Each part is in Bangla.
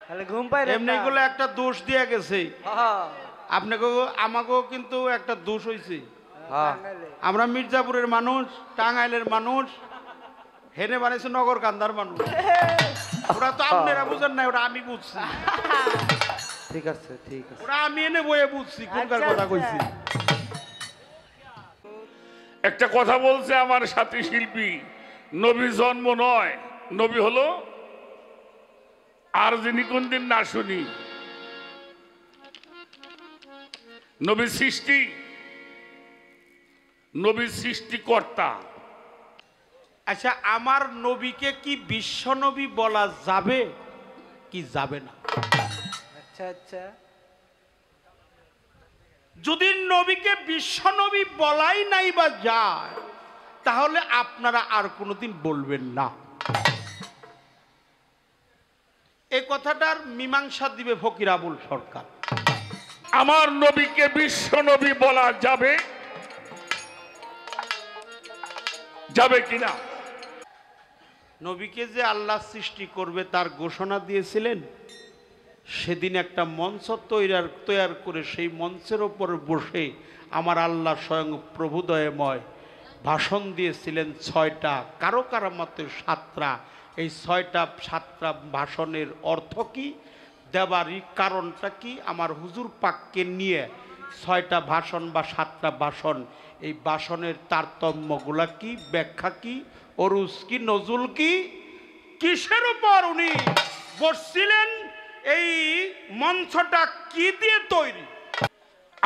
তাহলে ঘুম পাই না এমনিগুলো একটা দোষ দিয়ে গেছে আপনাকে আমাকেও কিন্তু একটা দোষ হয়েছে আমরা মির্জাপুরের মানুষ টাঙ্গাইলের মানুষ হেনে বানাইছে নগর কান্দার মানুষ ওরা তো আপনারা বুঝেন না ওটা আমি বুঝছি ঠিক আছে ঠিক আছে ওরা আমি এনে বইয়ে বুঝছি কোনকার কথা কইছি একটা কথা বলছে আমার সাথী শিল্পী নবী জন্ম নয় নবী হলো আর যিনি কোনদিন না শুনি নবী সৃষ্টি নবী সৃষ্টিকর্তা আচ্ছা আমার নবীকে কি বিশ্ব নবী বলা যাবে কি যাবে না আচ্ছা আচ্ছা যদি নবীকে বিশ্ব নবী বলাই নাই বা যায় তাহলে আপনারা আর কোনোদিন বলবেন না এই কথাটার মীমাংসা দিবে ফকির আবুল সরকার আমার নবীকে বিশ্ব নবী বলা যাবে যাবে কিনা নবীকে যে আল্লাহ সৃষ্টি করবে তার ঘোষণা দিয়েছিলেন সেদিন একটা মঞ্চ তৈরি করে সেই মঞ্চের ওপর বসে আমার আল্লাহ স্বয়ং প্রভুদয়ময় ভাষণ দিয়েছিলেন 6টা কারো কারো মতে 7টা এই 6টা ভাষণের অর্থ কি দেবারই কারণটা কি আমার হুজুর পাককে নিয়ে 6টা ভাষণ বা 7টা ভাষণ এই ভাষণের তারতম্যগুলা কি ব্যাখ্যা কি অরুজ কি নজুল কি কিসের উপর উনি বসছিলেন এই মঞ্চটা কি দিয়ে তৈরি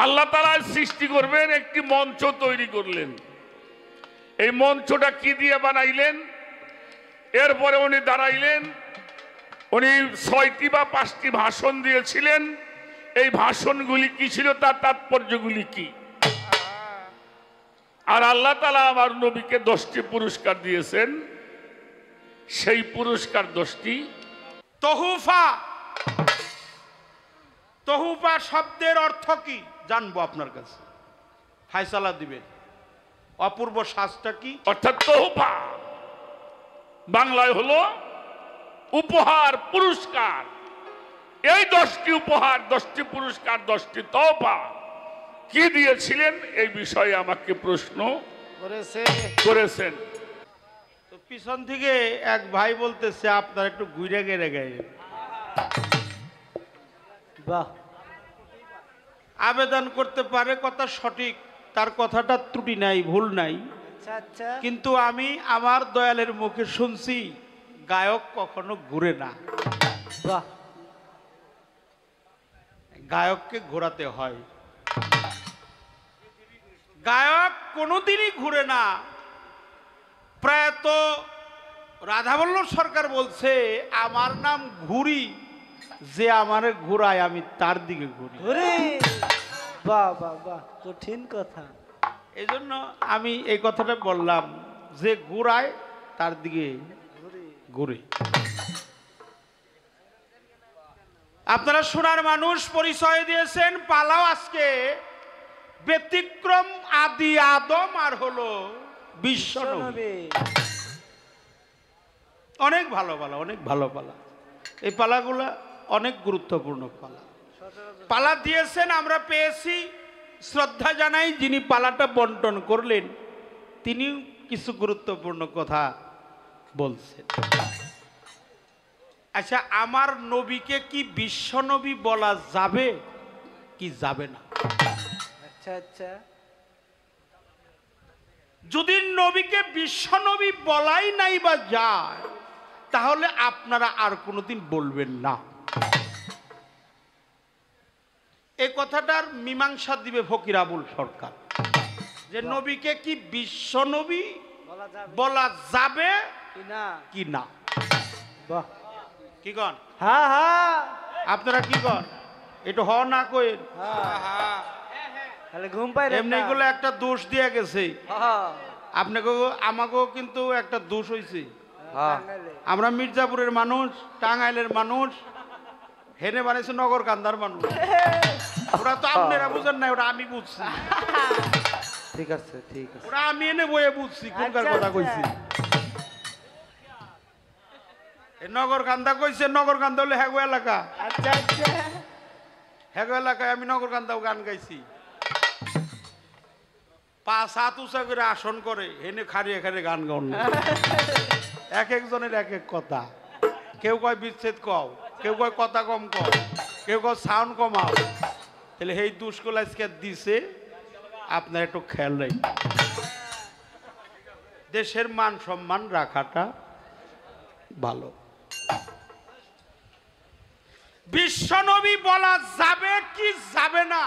আল্লাহ তাআলা সৃষ্টি করবেন একটি মঞ্চ তৈরি করলেন এই মঞ্চটা কি দিয়ে বানাইলেন এরপরে উনি দাঁড়াইলেন উনি 6টি বা 5টি ভাষণ দিয়েছিলেন এই ভাষণগুলি কি ছিল তার তাৎপর্যগুলি কি আর আল্লাহ তাআলা আমার নবীকে 10টি পুরস্কার দিয়েছেন সেই পুরস্কার 10টি তহুফা তহুফা শব্দের অর্থ কি জানবো আপনার কাছে ফায়সালা দিবেন অপূর্ব সাজটা কি অর্থাৎ তোহফা বাংলায় হলো উপহার পুরস্কার এই 10টি উপহার 10টি পুরস্কার 10টি তোহফা কি দিয়েছিলেন এই বিষয়ে আমাকে প্রশ্ন করেছেন তো পিছন থেকে এক ভাই বলতেছে আপনার একটু ঘুরে গেড়ে গেয়ে বাহ আবেদন করতে পারে কথা সঠিক তার কথাটা ত্রুটি নাই ভুল নাই আচ্ছা আচ্ছা কিন্তু আমি আমার দয়ালের মুখে শুনছি গায়ক কখনো ঘুরে না বাহ গায়ককে ঘোরাতে হয় গায়ক কোনোদিনই ঘুরে না প্রয়াত রাধাবল্লভ সরকার বলছে আমার নাম ঘুরি যে আমারে ঘুরায় আমি তার দিকে ঘুরি ওরে বাহ বাহ বাহ কঠিন কথা এই জন্য আমি এই কথাটা বললাম যে ঘুরায় তার দিকে ঘুরে আপনারা সোনার মানুষ পরিচয় দিয়েছেন পালাও আজকে ব্যতিক্রম আদি আদম আর হলো বিশ্ব নবী। অনেক ভালো পালা অনেক ভালো পালা এই পালাগুলা অনেক গুরুত্বপূর্ণ পালা পালা দিয়েছেন আমরা পেয়েছি শ্রদ্ধা জানাই যিনি পালাটা বন্টন করলেন তিনি কিছু গুরুত্বপূর্ণ কথা বলছেন আচ্ছা আমার নবীকে কি বিশ্ব নবী বলা যাবে কি যাবে না আচ্ছা আচ্ছা যদি নবীকে বিশ্ব নবী বলাই নাই বা যায় তাহলে আপনারা আর কোনোদিন বলবেন না এই কথাটার মীমাংসা দিবে ফকির আবুল সরকার যে নবীকে কি বিশ্ব নবী বলা যাবে কি না বাহ কি কন হ্যাঁ হ্যাঁ আপনারা কি কন একটু হ না কইন তাহলে ঘুম পাই না এমনিগুলো একটা দোষ দিয়ে গেছে আপনাকে আমাকেও কিন্তু একটা দোষ হয়েছে আমরা মির্জাপুরের মানুষ টাঙ্গাইলের মানুষ হেনে বানাইছে নগর কান্দার মানুষ ওরা তো আপনারা বুঝেন না ওটা আমি বুঝছি ঠিক আছে ঠিক আছে ওরা আমি এনে বইয়ে বুঝছি কোনকার কথা কইছি নগরকান্দা কইছে, নগরকান্দা হলে হ্যাগো এলাকা। আচ্ছা আচ্ছা হ্যাগো এলাকায় আমি নগরকান্দাও গান গাইছি। 5 হাত উঁচা করে আসন করে হেনে খাড়িয়ে খাড়িয়ে গান গাউন। এক একজনের এক এক কথা। কেউ কয় বিচ্ছেদ কও, কেউ কয় কথা কম কও, কেউ কয় সাউন্ড কমাও। তাহলে এই দুষ্কল আজকে দিছে, আপনার একটু খেয়াল রাখবেন। দেশের মান সম্মান রাখাটা ভালো। বিশ্বনবী বলা যাবে কি যাবে না,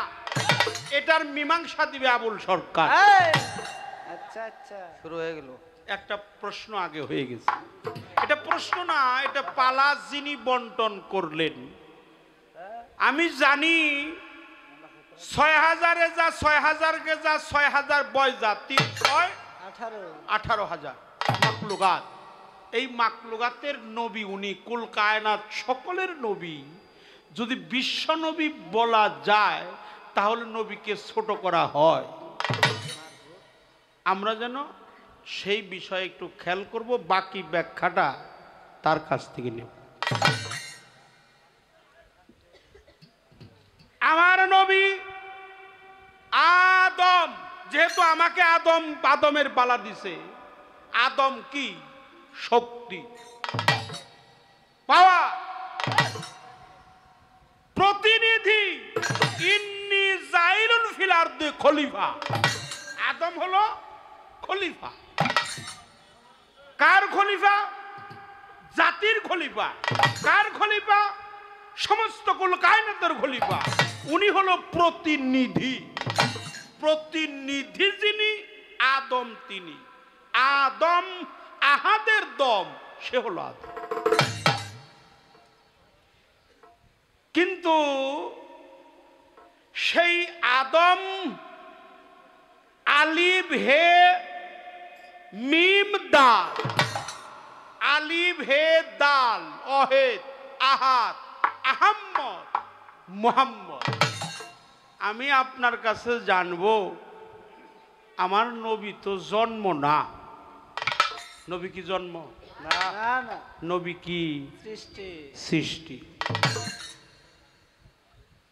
এটার মীমাংসা দিবে আবুল সরকার। আচ্ছা আচ্ছা শুরু হয়ে গেল। একটা প্রশ্ন আগে হয়ে গেছে, এটা প্রশ্ন না, এটা পালা যিনি বন্টন করলেন। আমি জানি 6000-এ যা 6000-কে যা 6000 বয় যা 3-6-18,000 মাকলুকাত। এই মাকলুকাতের নবী উনি, কুল কায়নাত সকলের নবী। যদি বিশ্ব নবী বলা যায় তাহলে নবীকে ছোট করা হয়। আমরা যেন সেই বিষয়ে একটু খেয়াল করব, বাকি ব্যাখ্যাটা তার কাছ থেকে নেব। আমার নবী আদম, যেহেতু আমাকে আদমের বালা দিছে, আদম কি শক্তি পাওয়া প্রতিনিধি। ইন্নী জাইলুন ফিল আরদি খলিফা। আদম হলো খলিফা। কার খলিফা? জাতির খলিফা। কার খলিফা? সমস্ত কুল কায়নাতের খলিফা। উনি হলো প্রতিনিধি। প্রতিনিধি যিনি, আদম তিনি। আদম আহাদের দম, সে হলো আদম। কিন্তু সেই আদম আলিফ হে মিম দাল, আলিফ হে দাল, অহেদ, আহাদ, আহাম্মদ, মুহাম্মদ। আমি আপনার কাছে জানবো, আমার নবী তো জন্ম না। নবী কি জন্ম? না না নবী কি সৃষ্টি। সৃষ্টি।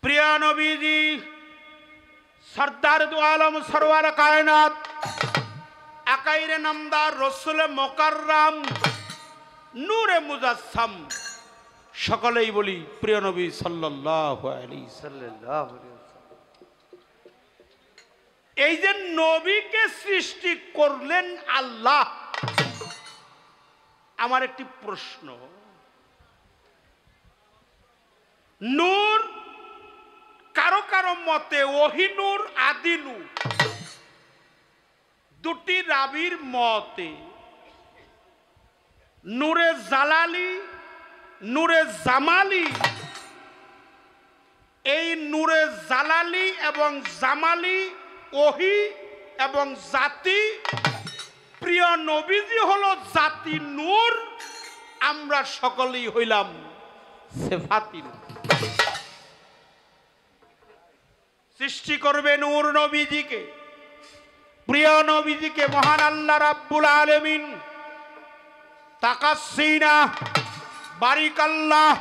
প্রিয় নবীজি সরদার দু আলম সরওয়ার কায়নাত আকাইরে নামদার রসুল মোকাররম নূরে মুজাসসাম, সকলেই বলি প্রিয় নবী সাল্লাল্লাহু আলাইহি সাল্লাম। এই যে নবীকে সৃষ্টি করলেন আল্লাহ, আমার একটি প্রশ্ন। নূর কারো কারো মতে ওহিনুর আদিনুর, দুটি রাবির মতে নূরে জালালি, নূরে জামালি। এই নূরে জালালি এবং জামালি ওহি এবং জাতি। প্রিয় নবীজি হলো জাতি নূর, আমরা সকলেই হইলাম সিফাতি নূর। সৃষ্টি করবে নূর নবীজিকে, প্রিয় নবীজিকে মহান আল্লাহ রাব্বুল আলামিন তাকাসসিনা বারিকাল্লাহ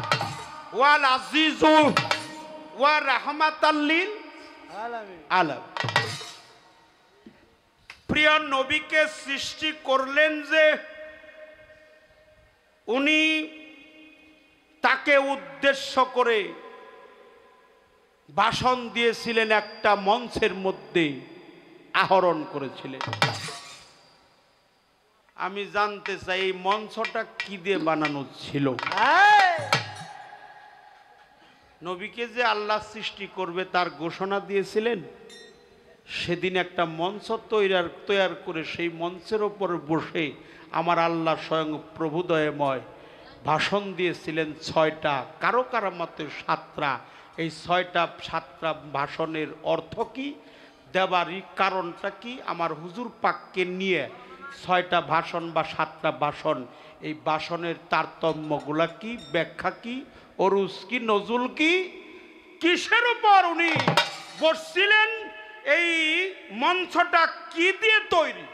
ওয়াল আজিজু ওয়া রাহমাতাল লিল আলামিন। প্রিয় নবীকে সৃষ্টি করলেন যে উনি তাকে উদ্দেশ্য করে ভাষণ দিয়েছিলেন, একটা মঞ্চের মধ্যে আহরণ করেছিলেন। আমি জানতে চাই এই মঞ্চটা কি দিয়ে বানানো ছিল? নবীকে যে আল্লাহ সৃষ্টি করবে তার ঘোষণা দিয়েছিলেন, সেদিন একটা মঞ্চ তৈরি করে সেই মঞ্চের ওপর বসে আমার আল্লাহ স্বয়ং প্রভুদয়ময় ভাষণ দিয়েছিলেন 6টা, কারো কারো মতে 7টা। এই 6টা ভাষণের অর্থ কি, দেবারই কারণটা কি, আমার হুজুর পাককে নিয়ে 6টা ভাষণ বা 7টা ভাষণ, এই ভাষণের তারতম্যগুলা কি, ব্যাখ্যা কি, অরুজ কি, নজুল কি, কিসের উপর উনি বসছিলেন, এই মঞ্চটা কি দিয়ে তৈরি?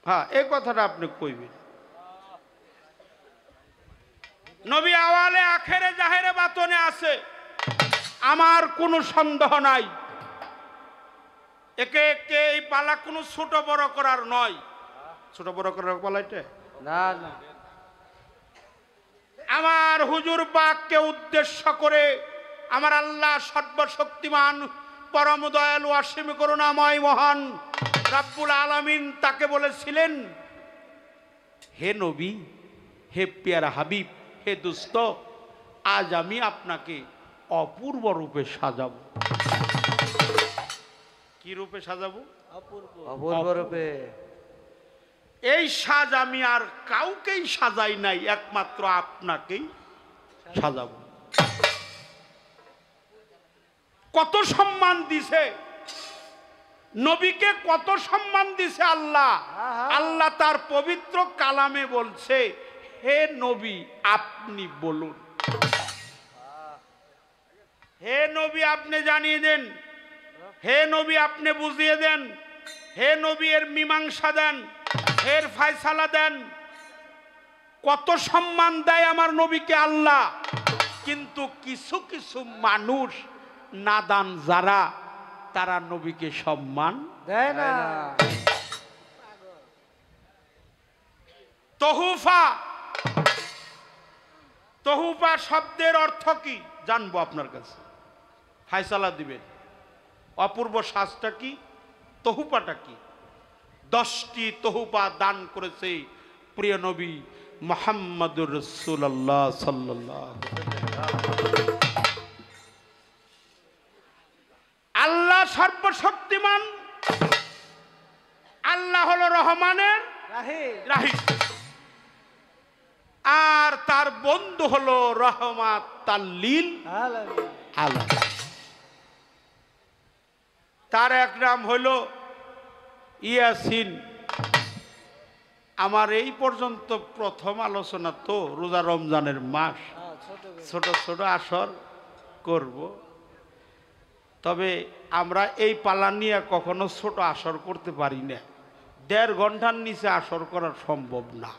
হ্যাঁ, এই কথাটা আপনি কইবেন। নবী আওয়ালে আখেরে জাহেরে বাতনে আছে, আমার কোনো সন্দেহ নাই। একে একে এই পালা কোনো ছোট বড় করার নয়। ছোট বড় করার পালা এটা না না। আমার হুজুর পাককে উদ্দেশ্য করে আমার আল্লাহ সর্বশক্তিমান পরম দয়ালু অসীম করুণাময় মহান রাব্বুল আলামিন তাকে বলেছিলেন, হে নবী, হে পেয়ারা হাবিব, হে দোস্ত, আজ আমি আপনাকে অপূর্ব রূপে সাজাবো। কি রূপে সাজাবো? অপূর্ব রূপে। এই সাজ আমি আর কাউকেই সাজাই নাই, একমাত্র আপনাকেই সাজাবো। কত সম্মান দিছে নবীকে, কত সম্মান দিছে আল্লাহ। আল্লাহ তার পবিত্র কালামে বলছে, হে নবী আপনি বলুন, হে নবী আপনি জানিয়ে দেন, হে নবী আপনি বুঝিয়ে দেন, হে নবী এর মীমাংসা দেন, এর ফয়সালা দেন। কত সম্মান দেয় আমার নবীকে আল্লাহ। কিন্তু কিছু কিছু মানুষ নাদান যারা, তারা নবীকে সম্মান দেয় না। তহুফা, তহুফা শব্দের অর্থ কি জানবো আপনার কাছে, ফয়সালা দিবেন। অপূর্ব সাজটা কি, তহুফাটা কি? 10টি তহুফা দান করেছে প্রিয় নবী মুহাম্মদুর রাসূলুল্লাহ সাল্লাল্লাহু আলাইহি। আল্লাহ সর্বশক্তিমান, আল্লাহ হলো রহমানের রাহিম, আর তার বন্ধু হলো রহমাতাল লিল আলামিন। তার এক নাম হলো ইয়াসিন। আমার এই পর্যন্ত প্রথম আলোচনা তো রোজা রমজানের মাস, ছোট ছোট আসর করব। তবে আমরা এই পালা নিয়ে কখনো ছোট আসর করতে পারি না, 1.5 ঘন্টার নিচে আসর করা সম্ভব না।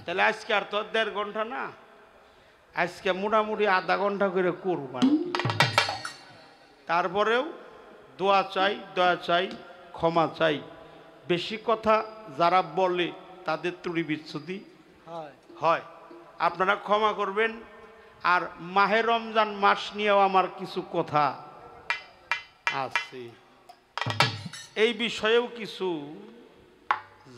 তাহলে আজকে আর তো 1.5 ঘন্টা না, আজকে মোটামুটি আধা ঘন্টা করে করব আর কি। তারপরেও দোয়া চাই, দয়া চাই, ক্ষমা চাই। বেশি কথা যারা বলে তাদের ত্রুটি বিচ্ছুতি হয়, আপনারা ক্ষমা করবেন। আর মাহে রমজান মাস নিয়েও আমার কিছু কথা আছে, এই বিষয়েও কিছু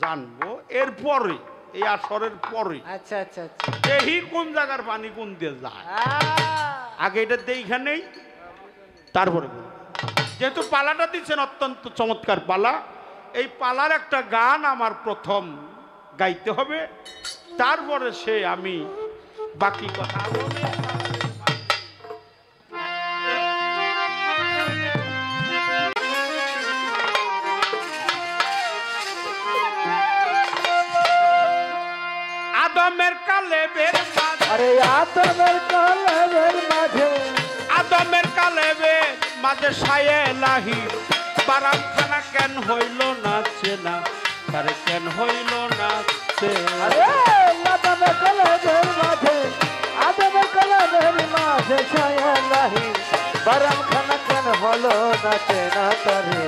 জানবো এরপরে, এই আসরের পরে। আচ্ছা আচ্ছা আচ্ছা। এই কোন জায়গার পানি কোন দিয়ে যায়, আগে এটা দেখে নেই, তারপরে যেহেতু পালাটা দিচ্ছেন অত্যন্ত চমৎকার পালা, এই পালার একটা গান আমার প্রথম গাইতে হবে, তারপরে সে আমি বাকি কথা বলে। আদমের কালেবের মাঝে, আরে আদমের কালেবের মাঝে, আদমের কালেবের মাঝে সায়ে লাহি, বারামখানা কেন হইল না চেনা, তারে কেন হইল না চেনা। আরে আদমের কালেবের মাঝে, আদমের কালেবের মাঝে ছায়া লাহি, বারামখানা কেন হলো না চেনা, তারে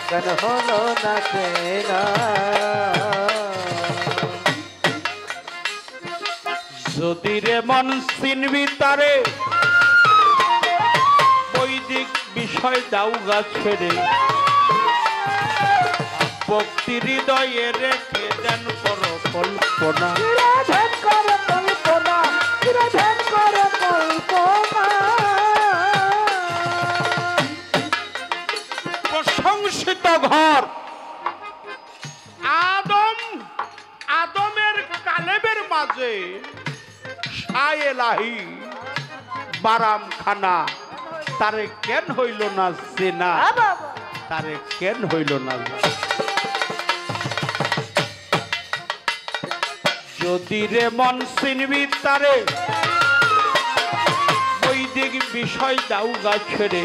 কেন হলো না চেনা। যদি রে মন চিনবি তারে, বৈদিক বিষয় দাউগা ছেড়ে, ভক্তি হৃদয়ে রেখে দেন কর কল্পনা, ধ্যান কর কল্পনা, ধ্যান কর কল্পনা। প্রশংসিত ঘর আদম, আদমের কালেবের মাঝে সায়ে লাহি, বারামখানা তারে কেন হইল না চেনা, তারে কেন হইল না। যদি রে মন চিনবি তারে, বৈদিক বিষয় দাউগা ছেড়ে,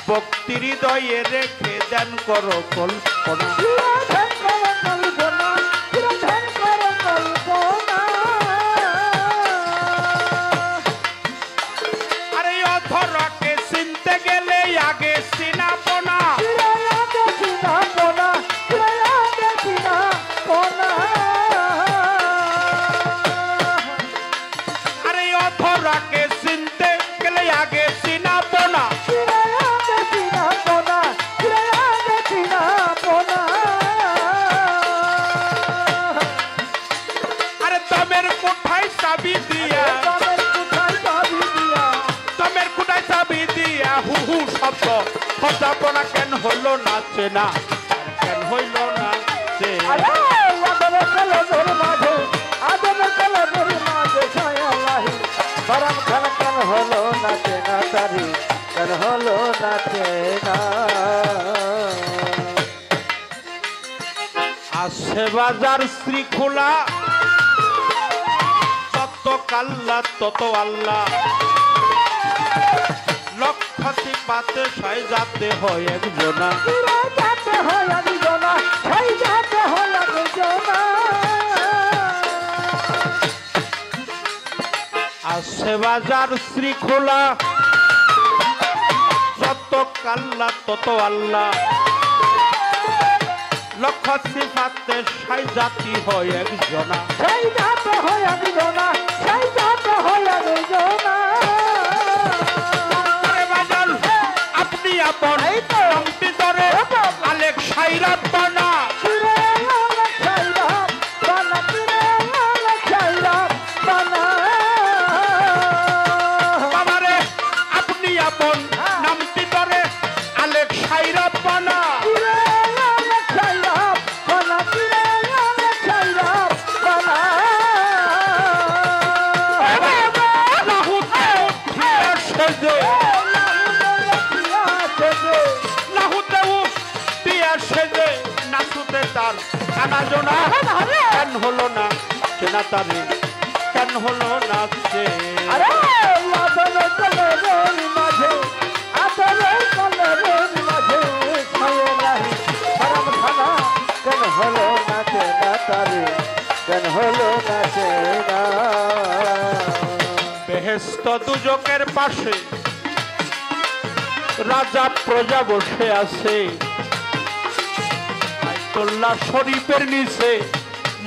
ভক্তি হৃদয়ে রেখে দেন করো কল্পনা, ধ্যান কর কল্পনা, ধ্যান কর কল্পনা। আরে দমের কোঠায় চাবি দিয়া, দমের কোঠায় চাবি দিয়া, দমের কোঠায় চাবি দিয়া হু হু শব্দ খোঁজাপনা কেন হলো না চেনা, কেন হইল না চেনা। আরে আদমের কলমের মাঝে, আদমের কলমের মাঝে ছায়া লাহি, বারাম খানা কেন হলো না চেনা তারি, কেন হলো না চেনা। আসে বাজার শ্রীখোলা, যত কাল্লা তত আল্লাহ, লক্ষতি পাতে সাই যাতে হয় একজনা, যাতে হয় একজনা, সেই যাতে হয় একজনা। আসে বাজার শ্রীখোলা, যত কাল্লা তত আল্লাহ, লক্ষতি পাতে সাই জাতি হয় একজনা, সেই যাতে হয় একজনা, সেই যাতে হয় একজনা। আরে বাজার আপনি আপন এই তো। নামটি ধরে আলেক সাইরাত বানা, ফিরে আলেক সাইরাত বানা, ফিরে আলেক সাইরাত বানা। বাবারে আপনি আপন নামটি ধরে আলেক সাইরাত বানা, ফিরে আলেক সাইরাত বানা, ফিরে আলেক সাইরাত বানা। লাহুতে উঠিয়া সেজে, লাহুতে উঠিয়া সেজে নাচুতে তার আনাজনা, কেন হলো না চেনা তারে, কেন হলো না চেনা। আরে আদমের কলমের মাঝে, আদমের কলমের মাঝে ছায়া লাহি, হারাম খানা কেন হলো না চেনা তারে, কেন হলো না চেনা। বেহেশত দুজকের পাশে রাজা প্রজা বসে আছে, আয়াতুল্লাহ শরীফের নিচে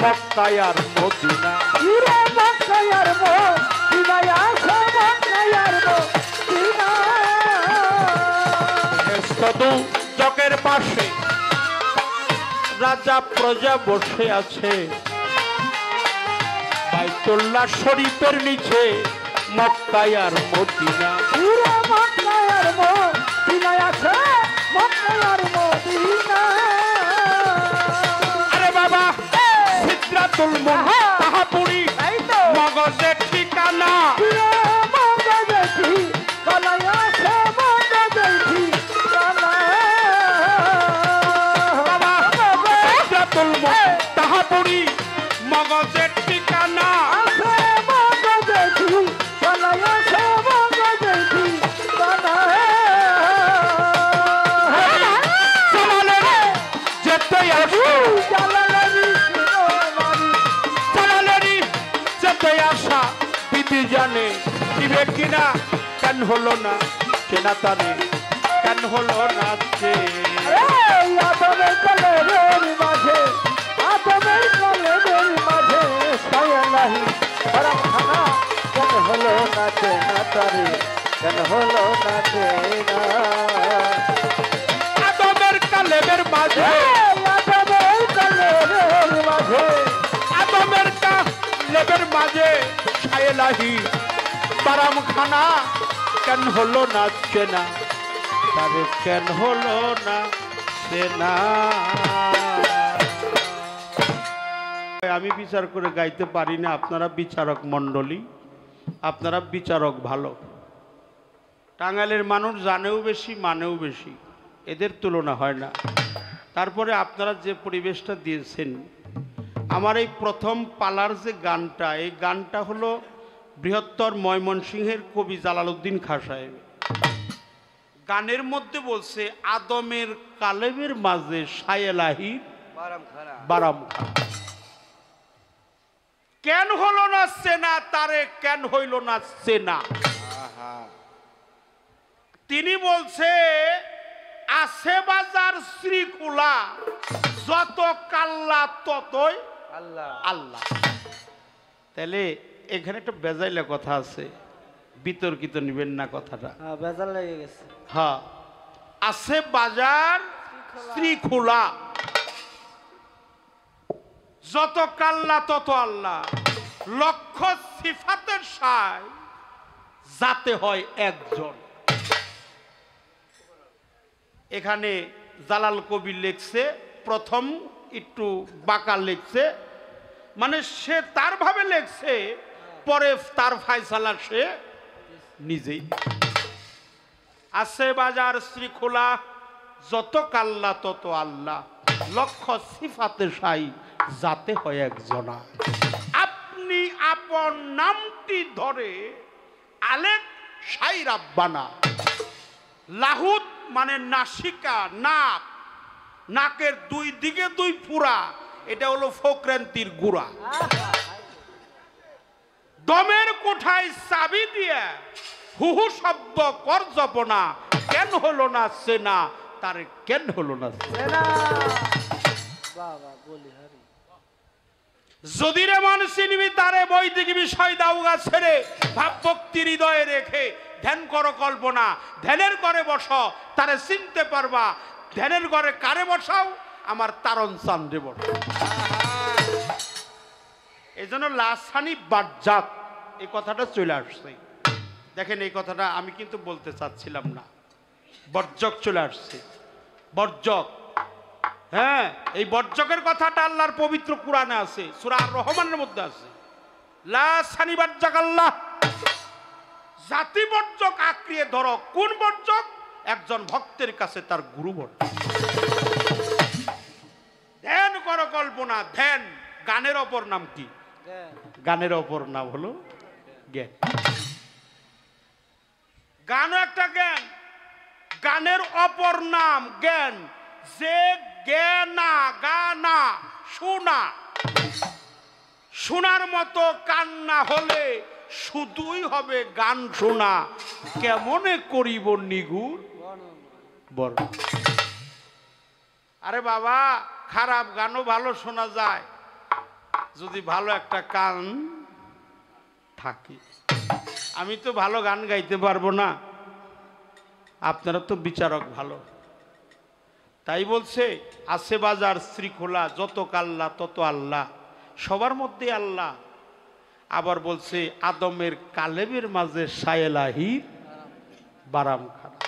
মক্কায় আর মদিনা, ইরে মক্কায়ার মদিনায় আছে, মক্কায়ার মদিনা। বেহেশত দুজকের পাশে রাজা প্রজা বসে আছে, আয়াতুল্লাহ শরীফের নিচে মক্কায় আর মদিনা। ইরে মক্কায়ার মদিনায় আছে, মক্কায়ার মদিনা। আরে বাবা সিদরাতুল মুনতাহাপুরি এই তো মগজের ঠিকানা, ইরে মগজে ঠিকানায় আছে, মগজে ঠিকানা। বাবা সিদরাতুল মুনতাহাপুরি মগজের ঠিকানা, আছে মগজে ঠিকানায় আছে, মগজে ঠিকানা। জালালের যেতে আসো, জালালারি শিরোনারি, জালালেরই যেতে আসা বিধি জানে, দিবে কিনা কেন হলো না চেনা তারে, কেন হলো না চেনা। এই আদমের কলমের মাঝে, আদমের কলমের মাঝে ছায়া লাহি, হারাম খানা কেন হলো না চেনা তারে, কেন হলো না চেনা। আদমের কালেমের মাঝে, এই আদমের কলমের মাঝে, আদমের কালেমের মাঝে ছায়েলাহি বারাম খানা কেন হলো না চেনা তারে, কেন হলো না চেনা। আমি বিচার করে গাইতে পারি না, আপনারা বিচারক মণ্ডলী, আপনারা বিচারক ভালো। টাঙ্গাইলের মানুষ জানেও বেশি, মানেও বেশি, এদের তুলনা হয় না। তারপরে আপনারা যে পরিবেশটা দিয়েছেন, আমার এই প্রথম পালার যে গানটা, এই গানটা হলো বৃহত্তর ময়মনসিংহের কবি জালালউদ্দিন খাঁ সাহেব। গানের মধ্যে বলছে আদমের কালেমের মাঝে সায়েলাহি বারাম খানা, কেন হলো না চেনা তারে, কেন হইল না চেনা। তিনি বলছে আছে বাজার শ্রীখোলা, যত কাল্লা ততই আল্লাহ আল্লাহ। তাহলে এখানে একটা বেজাইলা কথা আছে, বিতর্কিত নিবেন না কথাটা। বেজার লেগে গেছে। হ্যাঁ, আছে বাজার শ্রীখোলা, যত কাল্লা তত আল্লাহ। লক্ষ সিফাতের সাই যাতে হয় একজন। এখানে জালাল কবির লিখছে, প্রথম একটু বাঁকা লিখছে, মানে সে তার ভাবে লিখছে, পরে তার ফায়সালা সে নিজেই। আছে বাজার শ্রীখোলা, যত কাল্লা তত আল্লাহ, লক্ষ সিফাতে সাই যাতে হয় একজনা। আপনি আপন নামটি ধরে আলেক সাই রাব্বানা। লাহুত মানে নাসিকা, নাক, নাকের দুই দিকে দুই পুরা, এটা হলো ফোকরান্তির গুড়া। দমের কোঠায় চাবি দিয়ে হুহু শব্দ কর জপনা, কেন হলো না সেনা, তার কেন হলো না সেনা। যদি রে মানুষ চিনবি তারে বৈদিক বিষয় দাউগা ছেড়ে ভাব ভক্তি হৃদয়ে রেখে ধ্যান করো কল্পনা, ধ্যানের ঘরে বসো তারে চিনতে পারবা, ধ্যানের ঘরে কারে বসাও, আমার তারণ চান্দে বসো। এই জন্য লাসানি বাজ্জাত এই কথাটা চলে আসছে। দেখেন এই কথাটা আমি কিন্তু বলতে চাচ্ছিলাম না, বর্জক চলে আসছে, বর্জক। হ্যাঁ, এই বর্জকের কথাটা আল্লাহর পবিত্র কুরআনে আছে, সূরা আর রহমানের মধ্যে আছে। লা সানি বাজ্জাক আল্লাহ, জাতি বর্জক আঁকড়িয়ে ধরো। কোন বর্জক? একজন ভক্তের কাছে তার গুরু বর্জক। ধ্যান করো কল্পনা, ধ্যান। গানের অপর নাম কি? গানের অপর নাম হলো জ্ঞান। গানও একটা জ্ঞান, গানের অপর নাম জ্ঞান। যে জ্ঞানা গানা শোনা, শোনার মতো কান্না হলে শুধুই হবে গান শোনা, কেমনে করিব নিগুর বড়। আরে বাবা, খারাপ গানও ভালো শোনা যায় যদি ভালো একটা কান থাকে। আমি তো ভালো গান গাইতে পারবো না, আপনারা তো বিচারক ভালো, তাই বলছে আছে বাজার শ্রীখোলা, যত কাল্লা তত আল্লাহ, সবার মধ্যে আল্লাহ। আবার বলছে আদমের কালেবের মাঝে সায়েলাহির বারাম খানা।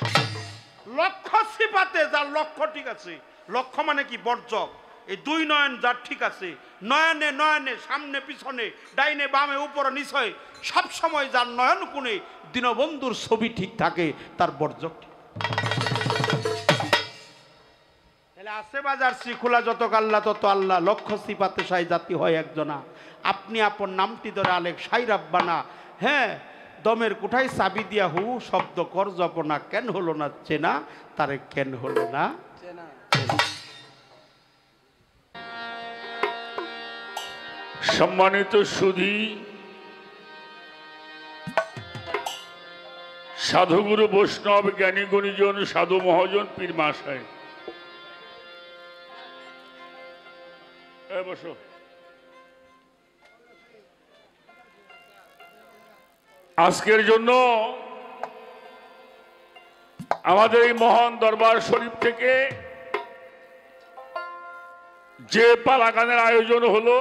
লক্ষ্য সিফাতে যার লক্ষ্য ঠিক আছে, লক্ষ্য মানে কি? বর্জক। এই দুই নয়ন যার ঠিক আছে, নয়নে নয়নে, সামনে পিছনে, ডাইনে বামে, উপরে নিচে, সব সময় যার নয়ন কোণে দীনবন্ধুর ছবি ঠিক থাকে, তার বর্জক ঠিক। তাহলে আছে বাজার শ্রীখোলা, যত কাল্লা তত আল্লাহ, লক্ষ্য সিফাতে সাই জাতি হয় একজনা। আপনি আপন নামটি ধরে আলেক সাই রাব্বানা। হ্যাঁ, দমের কোঠায় চাবি দিয়া হু শব্দ কর জপনা, কেন হলো না চেনা, তারে কেন হলো না চেনা। সম্মানিত সুধী, সাধুগুরু বৈষ্ণব জ্ঞানী গুণীজন সাধু মহাজন পীর মশাই, বসো। আজকের জন্য আমাদের এই মহান দরবার শরীফ থেকে যে পালা গানের আয়োজন হলো,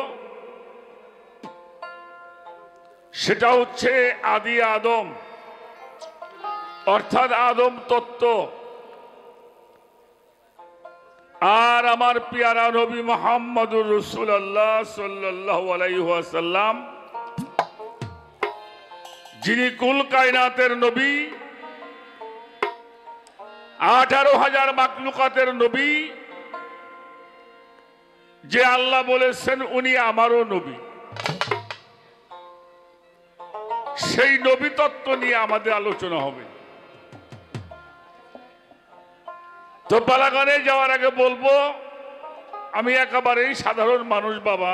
সেটা হচ্ছে আদি আদম, অর্থাৎ আদম তত্ত্ব। আর আমার পিয়ারা নবী মুহাম্মদুর রাসূলুল্লাহ সাল্লাল্লাহু আলাইহি ওয়াসাল্লাম, যিনি কুল কায়নাতের নবী, 18,000 মাখলুকাতের নবী, যে আল্লাহ বলেছেন উনি আমারও নবী। সেই নবী তত্ত্ব নিয়ে আমাদের আলোচনা হবে। তো পালাগানে যাওয়ার আগে বলবো, আমি একেবারেই সাধারণ মানুষ বাবা।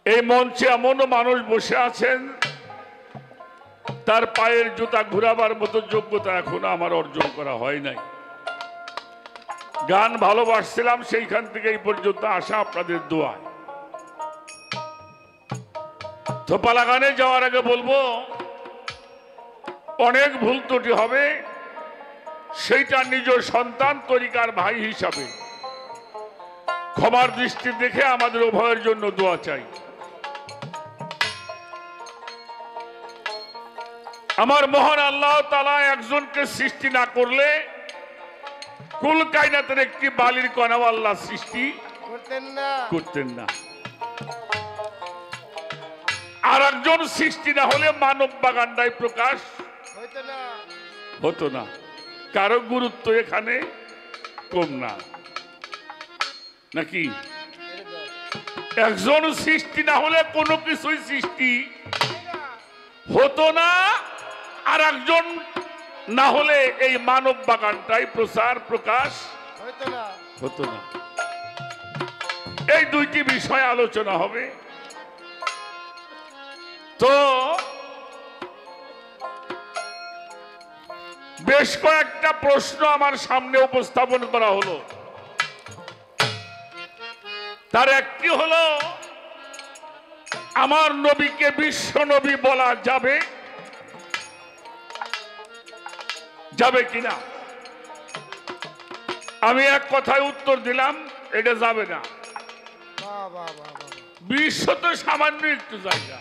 এই মঞ্চে এমনও মানুষ বসে আছেন তার পায়ের জুতা ঘুরাবার মতো যোগ্যতা এখনো আমার অর্জন করা হয় নাই। গান ভালোবাসছিলাম, সেইখান থেকে এই পর্যন্ত আসা আপনাদের দোয়ায়। তো পালাগানে যাওয়ার আগে বলবো, অনেক ভুল ত্রুটি হবে, সেইটা নিজ সন্তান তরিকার ভাই হিসাবে ক্ষমার দৃষ্টি দেখে আমাদের উভয়ের জন্য দোয়া চাই। আমার মহান আল্লাহ তাআলা একজনকে সৃষ্টি না করলে কুল কায়নাতের একটি বালির কণাও আল্লাহ সৃষ্টি করতেন না। আর একজন সৃষ্টি না হলে মানব বাগানটাই প্রকাশ হতো না। কারো গুরুত্ব এখানে কম না, নাকি? একজন সৃষ্টি না হলে কোনো কিছুই সৃষ্টি হতো না, আর একজন না হলে এই মানব বাগানটাই প্রচার প্রকাশ হতো না। এই দুইটি বিষয় আলোচনা হবে। তো বেশ কয়েকটা প্রশ্ন আমার সামনে উপস্থাপন করা হলো। তার একটি হলো, আমার নবীকে বিশ্ব নবী বলা যাবে যাবে কিনা? আমি এক কথায় উত্তর দিলাম, এটা যাবে না। বিশ্ব তো সামান্য একটু জায়গা।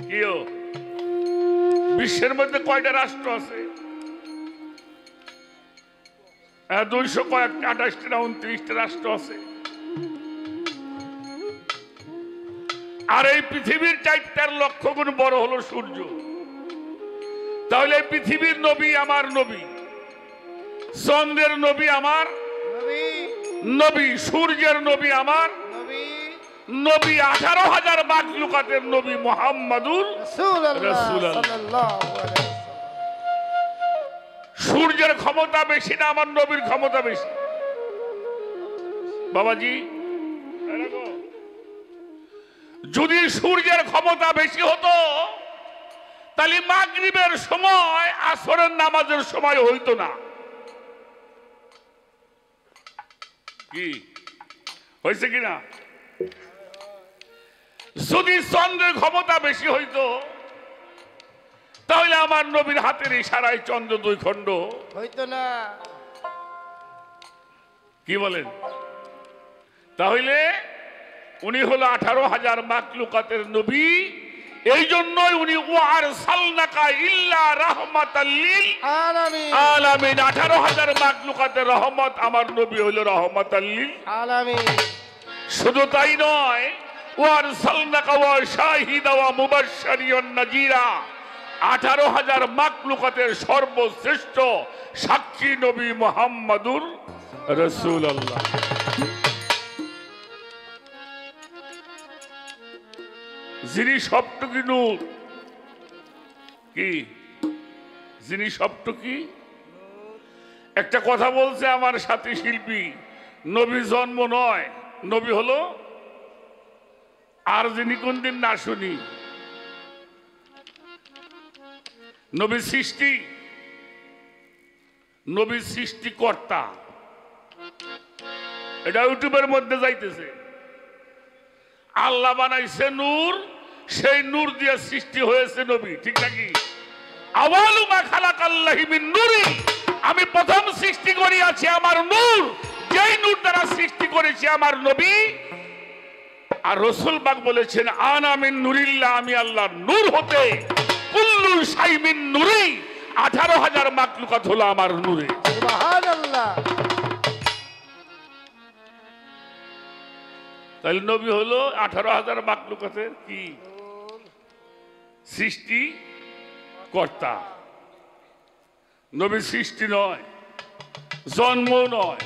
কিও বিশ্বের মধ্যে কয়টা রাষ্ট্র আছে? 228টা না 29টা রাষ্ট্র আছে। আর এই পৃথিবীর 4 লক্ষ গুণ বড় হলো সূর্য। তাহলে পৃথিবীর নবী আমার নবী, চন্দ্রের নবী আমার নবী, সূর্যের নবী আমার নবী, 18,000 মাখলুকাতের নবী মুহাম্মাদুর রাসূলুল্লাহ। সূর্যের ক্ষমতা বেশি না আমার নবীর ক্ষমতা বেশি? বাবাজি, যদি সূর্যের ক্ষমতা বেশি হতো তাহলে মাগরিবের সময় আসরের নামাজের সময় হইতো না। কি হয়েছে কিনা? যদি চন্দ্রের ক্ষমতা বেশি হইতো তাহলে আমার নবীর হাতের ইশারায় চন্দ্র 2 খণ্ড হইতো না। কি বলেন? তাহলে উনি হলো 18,000 মাখলুকাতের নবী। এই জন্যই উনি ওয়ারসালনাকা ইল্লা রাহমাতাল লিল আলামিন, 18,000 মাখলুকাতের রহমত। আমার নবী হলো রাহমাতাল লিল আলামিন। শুধু তাই নয়, ওয়ারসালনাকা ওয়া শাহিদা ওয়া মুবাশশিরান নাযীরা, 18,000 মাখলুকাতের সর্বশ্রেষ্ঠ সাক্ষী নবী মুহাম্মাদুর রাসূলুল্লাহ। যিনি সবটুকু নূর, কি যিনি সবটুকু। একটা কথা বলছে আমার সাথী শিল্পী, নবী জন্ম নয়, নবী হলো, আর যিনি কোনদিন না শুনি, নবী সৃষ্টি, নবী সৃষ্টিকর্তা। এটা ইউটিউবের মধ্যে যাইতেছে। আল্লাহ বানাইছে নূর, সেই নূর দিয়ে সৃষ্টি হয়েছে নবী, ঠিক নাকি? আওয়ালু মা খালাকাল্লাহু মিন নূরি, আমি প্রথম সৃষ্টি করিয়াছি আমার নূর, যেই নূর দ্বারা সৃষ্টি করেছি আমার নবী। আর রাসূল পাক বলেছেন, আনা মিন নূরিল্লাহ, আমি আল্লাহর নূর হতে, কুল্লু শাই মিন নূরি, 18,000 মাখলুকাত হলো আমার নূরে। সুবহানাল্লাহ। তাহলে নবী হলো 18,000 মাখলুকাতের কি সৃষ্টি কর্তা। নবী সৃষ্টি নয়, জন্ম নয়,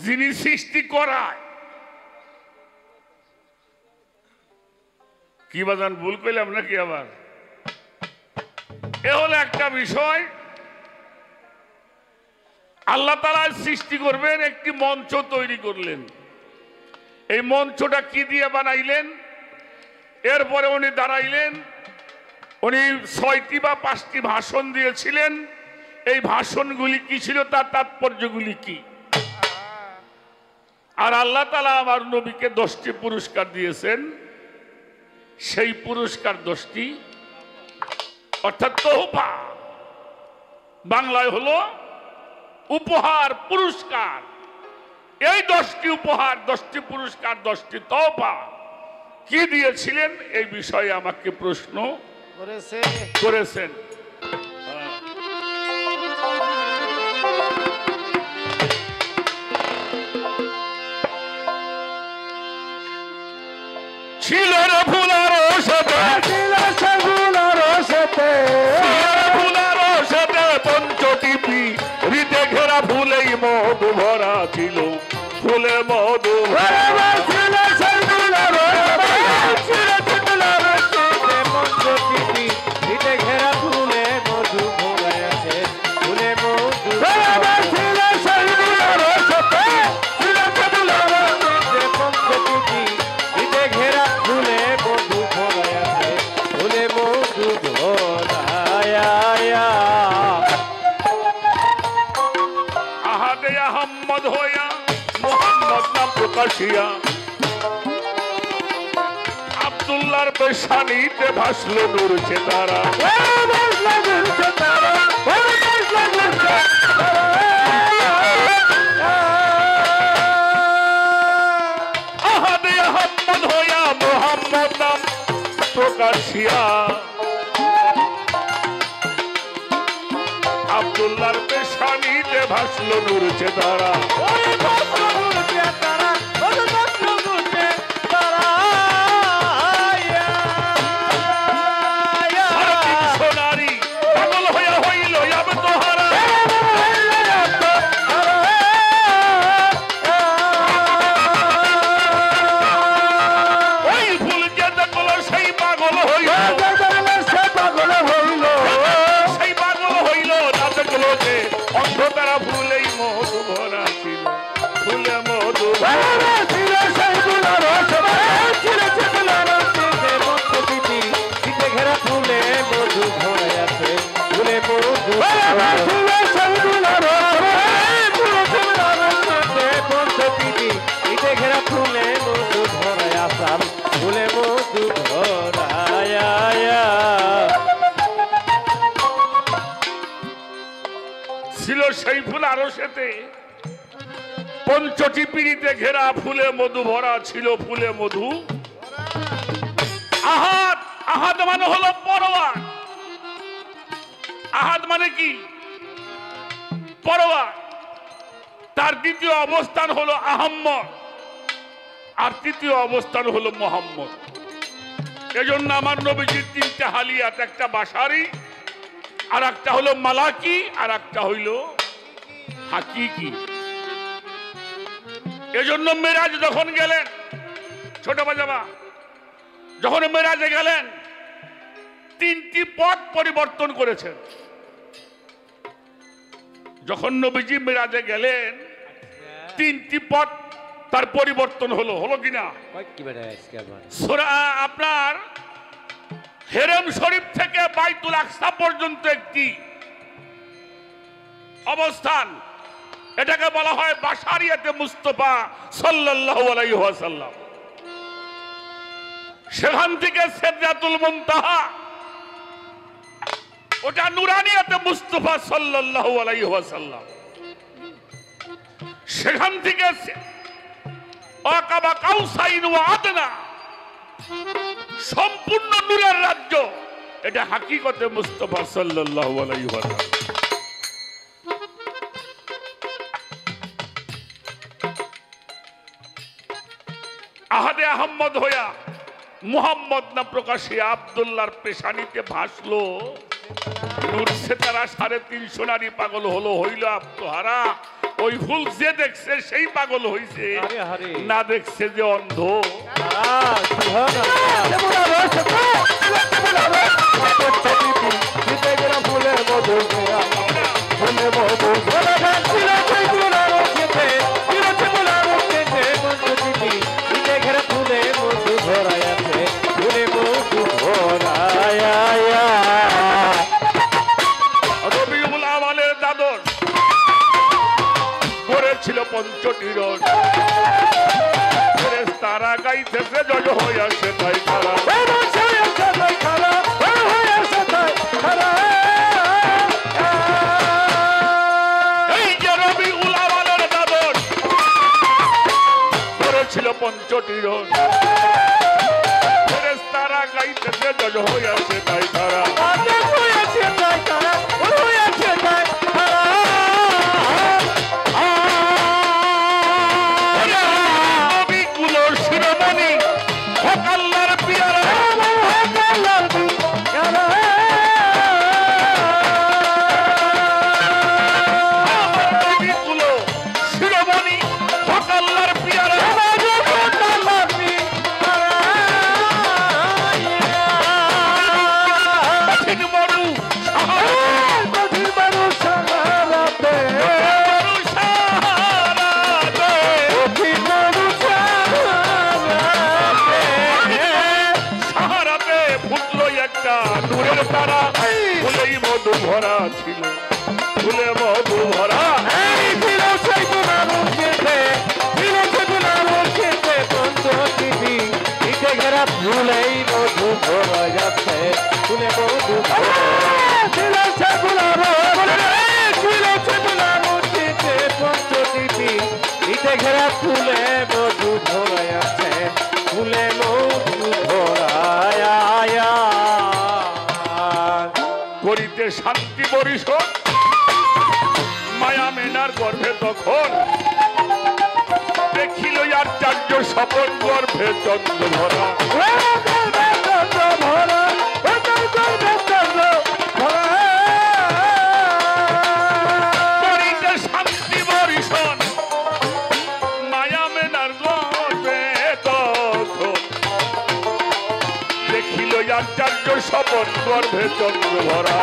যিনি সৃষ্টি করায়। কি বাজান, ভুল কইলাম নাকি আবার? এ হলো একটা বিষয়। আল্লাহ তাআলা সৃষ্টি করবেন, একটি মঞ্চ তৈরি করলেন। এই মঞ্চটা কি দিয়ে বানাইলেন? এরপরে উনি দাঁড়াইলেন, উনি 6টি বা 5টি ভাষণ দিয়েছিলেন। এই ভাষণগুলি কি ছিল, তার তাৎপর্যগুলি কি? আর আল্লাহ তাআলা আমার নবীকে 10টি পুরস্কার দিয়েছেন। সেই পুরস্কার 10টি, অর্থাৎ তোহফা, বাংলায় হলো উপহার, পুরস্কার। এই 10টি উপহার, 10টি পুরস্কার, 10টি তোহফা কি দিয়েছিলেন, এই বিষয়ে আমাকে প্রশ্ন করেছে। করেছেন। ছিল রে ফুলার সাথে, ছিল সেগুলোর সাথে, ফুলার সাথে পঞ্চটিপি হৃদে ঘেরা ফুলেই মধু ভরা ছিল, ফুলে মধু ভরা। ছিল সেগুলোর সাথে, ছিল সেগুলোর সাথে, পঞ্চটিপি হৃদে ঘেরা ফুলে মধু ভরে আছে, ফুলে মধু ছিল সেগুলোর সাথে, ছিল সেগুলোর সাথে, পঞ্চটিপি হৃদে ঘেরা ফুলে মধু ভরে আছে, ফুলে মধু ভরায়া। আহাদে আহম্মদ হইয়া মোহাম্মদ নাম প্রকাশিয়া আব্দুল্লাহর পেশানিতে ভাসলো নূর চেতারা। আহাদে আহম্মদ হইয়া মোহাম্মদ নাম প্রকাশিয়া আব্দুল্লাহর পেশানিতে ভাসলো নূর চেতারা। সোনারি পাগল হইয়া হইল আবে তোহারা। ওই ফুল যে দেখল সেই পাগল হইল, সেই পাগল হইল না দেখলো যে অন্ধ তারা ফুলেই মধু ভরা ছিল, ফুলে মধু ভরা। ফুলে মধু ভরে আছে, ফুলে মধু ঘেরা ফুলে মধু ভরে আসাম, ফুলে মধু ভরায়া। ছিল সেই ফুল আরো সেতে পঞ্চটি পিড়িতে ঘেরা ফুলে মধু ভরা ছিল, ফুলে মধু। আহাদ, আহাদ মানে হলো পরোয়ার। আহাদ মানে কি? পরোয়ার। তার দ্বিতীয় অবস্থান হলো আহম্মদ, আর তৃতীয় অবস্থান হলো মোহাম্মদ। এজন্য আমার নবীজির তিনটা হালিয়াত, একটা বাসারি, আর একটা হলো মালাকি, আর একটা হইল হাকিকি। এজন্য মেরাজ যখন গেলেন, ছোট বাজাবা যখন মেরাজে গেলেন, তিনটি পথ পরিবর্তন করেছেন। যখন নবীজি মেরাজে গেলেন, তিনটি পথ তার পরিবর্তন হলো, হলো কিনা? আপনার হেরেম শরীফ থেকে বাইতুল আকসা পর্যন্ত একটি অবস্থান, এটাকে বলা হয় বাশারিয়াতে মুস্তাফা সাল্লাল্লাহু আলাইহি ওয়াসাল্লাম। সেখান থেকে সিদরাতুল মুনতাহা, ওটা নুরানিয়াতে মুস্তাফা সাল্লাল্লাহু আলাইহি ওয়াসাল্লাম। সেখান থেকে আকাবা কাউসাইন ওয়া আদনা, সম্পূর্ণ নূরের রাজ্য, এটা হাকিকতে মুস্তাফা সাল্লাল্লাহু আলাইহি ওয়াসাল্লাম। আহাদে আহম্মদ হইয়া মুহাম্মদ না প্রকাশে আব্দুল্লাহর পেশানিতে ভাসলো নূর সেতারা। 350 নারী পাগল হলো, হইল আত্মহারা। ওই ফুল যে দেখছে সেই পাগল হইছে, না দেখছে যে অন্ধ। রবিউল আওয়ালের দাদর করেছিল পঞ্চটিরণ, তারা গাইতেছে জয় হয়ে আসে তাই খারা। এই যে রবিউল আওয়ালের দাদর করেছিল পঞ্চটিরণ, তারা গাইতেছে জজ হইয়াছে তাই তারা নবীগুলো শিরোমণি হক আল্লাহর পিয়ারা নবীগুলো শিরোমণি হক আল্লাহর পিয়ারা কঠিন মরু সাহারাতে ফুটলো একটা নূরের তারা ফুলেই মধু ভরা ছিল ফুলে মধু ভরা ফুলেই মধু ভরা যাচ্ছে ফুলে মধু ঘেরা ফুলে মধু ভরা যাচ্ছে ফুলে মধু ভরা করিতে শান্তি পরিষদ মায়া মেনার গর্ভে তখন দেখিল আচার্য স্বপন গর্ভে চন্দ্র ভরা করিতে শান্তি পরিষদ মায়া মেনার গর্ভে তখন দেখিল আচার্য স্বপন গর্ভে চন্দ্র ভরা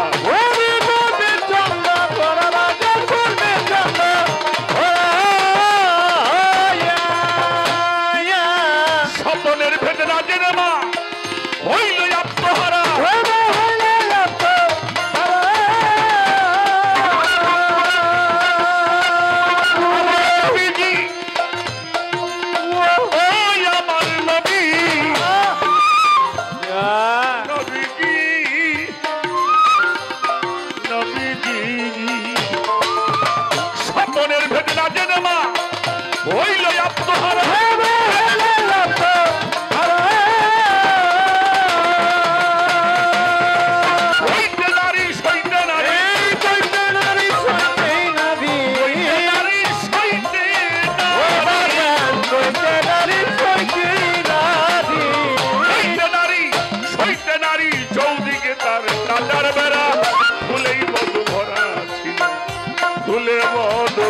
স্বপনের ভেদে রাজের মা হইল আত্মহারা নবীজি ওই আমার নবী নবীজি নবীজি স্বপনের ভেদে রাজের মা হইল আত্মহারা ফুলে মধু ভরা ফুলে মধু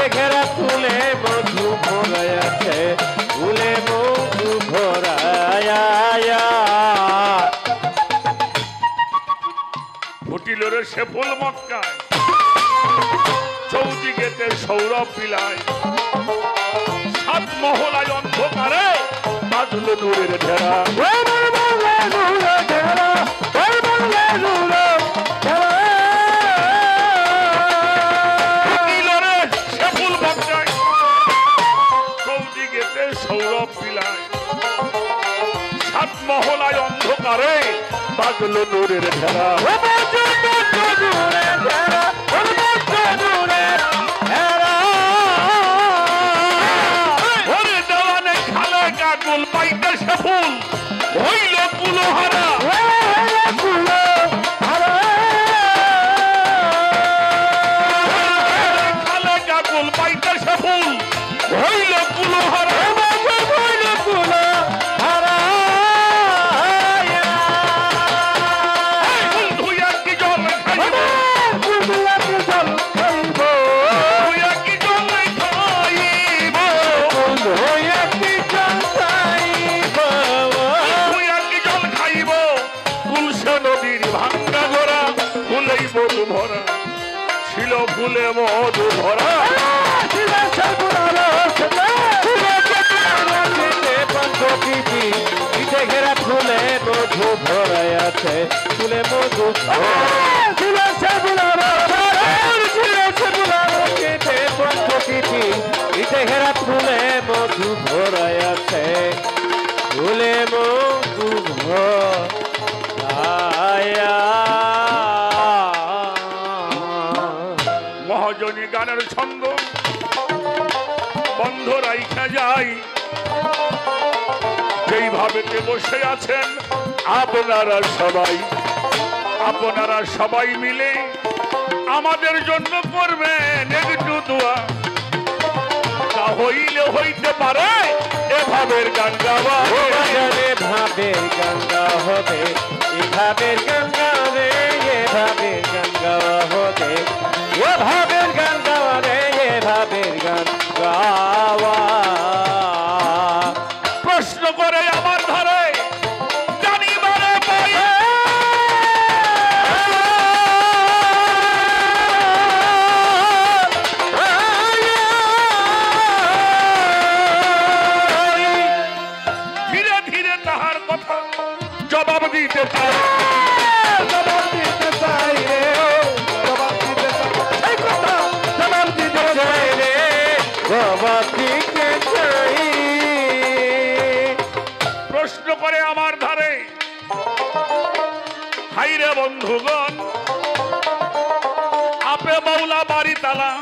ঘেরা ফুলে মধু ভরাইছে ফুলে মধু ভরায়া ফুটিল রে সে ফুল মক্কায় চৌদিকেতে সৌরভ বিলায় সাত মহলায় অন্ধকারে বাজলো নূরের ঢেরা ফুটিল রে সে ফুল মক্কায় চৌদিকেতে সৌরভ বিলায় সাত মহলায় অন্ধকারে বাজলো নূরের ঢেরা কাকুল পাইতে সে ফুল হইল কুলহারা খালে কাকুল পাইতে সে ফুল হইল কুলহারা ভরা ছিল ফুলে মধু ভরা ঘেরা ফুলে মধু ভরাই আছে ফুলে মধু ঘেরা ফুলে মধু ভরাই আছে বন্ধ রাইখা যাই। যেইভাবে বসে আছেন আপনারা সবাই মিলে আমাদের জন্য করবেন একটু দোয়া। তা হইলে হইতে পারে এভাবের গান গাওয়া, এভাবের গান গাওয়া হবে, এভাবের গান গাওয়া, এভাবের গান গাওয়া হবে, এভাবের গান গাওয়া রে, এভাবের গান গাওয়া। প্রশ্ন করে আমার ধারে জানিবারে পাই, ধীরে ধীরে তাহার কথা জবাব দিতে পারে। জবাব দিতে চাই রে, জবাব দিতে চাই, এই কথা জবাব দিতে চাই রে, জবাব দিতে চাই। প্রশ্ন করে আমার ধারে, হাইরে বন্ধুগণ, আপে মৌলা বাড়ি তালা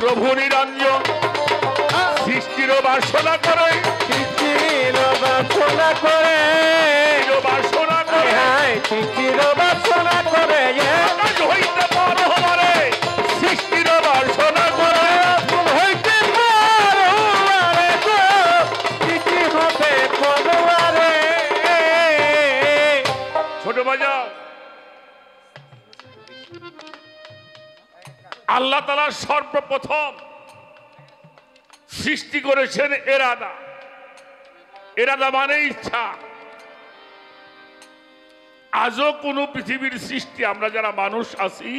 প্রভু নিরঞ্জন, সৃষ্টির বাসনা করে, সৃষ্টির বাসনা করে, বাসনা করে, সৃষ্টির বাসনা করে, আকাশ হইতে পার হবারে, সৃষ্টির বাসনা করে, হইতে পারো আরে গো, সৃষ্টি হবে পরোয়ারে। ছোট বাজাও। আল্লাহ তাআলা সর্বপ্রথম সৃষ্টি করেছেন এরাদা। এরাদা মানে ইচ্ছা। আজও কোন পৃথিবীর সৃষ্টি আমরা যারা মানুষ আছি,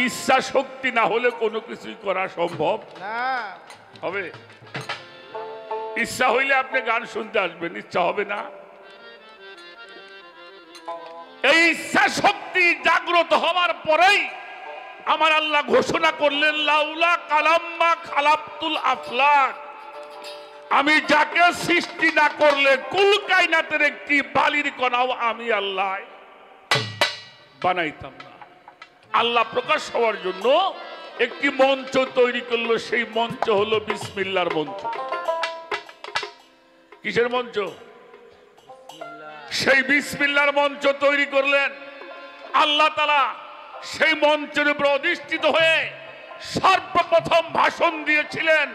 ইচ্ছা শক্তি না হলে কোনো কিছুই করা সম্ভব হবে। ইচ্ছা হইলে আপনি গান শুনতে আসবেন, ইচ্ছা হবে না। এই ইচ্ছা শক্তি জাগ্রত হওয়ার পরেই আমার আল্লাহ ঘোষণা করলেন, লাউলা কালাম্মা খালাকতুল আফলাক, আমি যাকে সৃষ্টি না করলে কুল কায়নাতের একটি বালির কণাও আমি আল্লাহ বানাইতাম না। আল্লাহ প্রকাশ হওয়ার জন্য একটি মঞ্চ তৈরি করলো, সেই মঞ্চ হলো বিসমিল্লাহর মঞ্চ। কিসের মঞ্চ? সেই বিসমিল্লাহর মঞ্চ তৈরি করলেন আল্লাহ তাআলা। সেই মঞ্চের উপর অধিষ্ঠিত হয়ে সর্বপ্রথম ভাষণ দিয়েছিলেন,